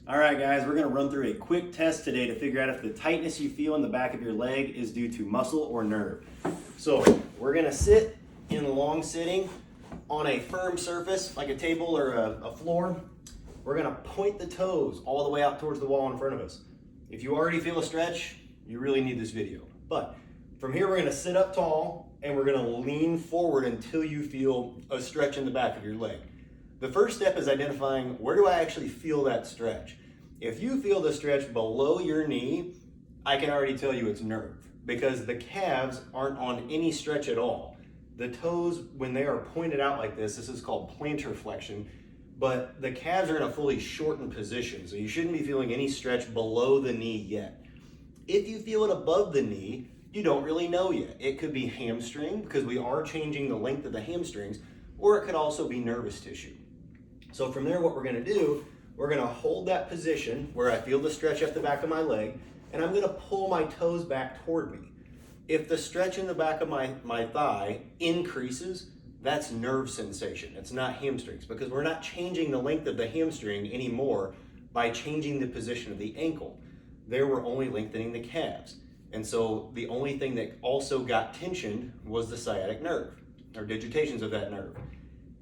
All right, guys, we're gonna run through a quick test today to figure out if the tightness you feel in the back of your leg is due to muscle or nerve. So we're gonna sit in long sitting on a firm surface like a table or a floor. We're gonna point the toes all the way out towards the wall in front of us. If you already feel a stretch, you really need this video. But from here, we're gonna sit up tall and we're gonna lean forward until you feel a stretch in the back of your leg. The first step is identifying, where do I actually feel that stretch? If you feel the stretch below your knee, I can already tell you it's nerve, because the calves aren't on any stretch at all. The toes, when they are pointed out like this is called plantar flexion, but the calves are in a fully shortened position, so you shouldn't be feeling any stretch below the knee yet. If you feel it above the knee, you don't really know yet. It could be hamstring, because we are changing the length of the hamstrings, or it could also be nervous tissue. So from there, what we're gonna do, we're gonna hold that position where I feel the stretch at the back of my leg, and I'm gonna pull my toes back toward me. If the stretch in the back of my thigh increases, that's nerve sensation. It's not hamstrings, because we're not changing the length of the hamstring anymore by changing the position of the ankle. There we're only lengthening the calves. And so the only thing that also got tensioned was the sciatic nerve, or digitations of that nerve.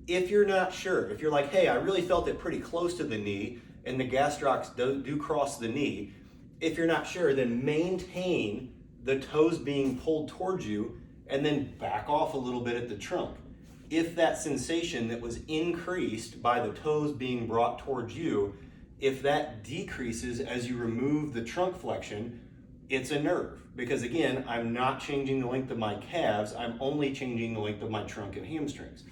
If you're not sure, if you're like, hey, I really felt it pretty close to the knee and the gastrocs do cross the knee, if you're not sure, then maintain the toes being pulled towards you and then back off a little bit at the trunk. If that sensation that was increased by the toes being brought towards you, if that decreases as you remove the trunk flexion, it's a nerve. Because again, I'm not changing the length of my calves, I'm only changing the length of my trunk and hamstrings.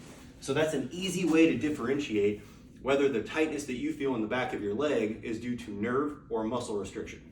So that's an easy way to differentiate whether the tightness that you feel in the back of your leg is due to nerve or muscle restriction.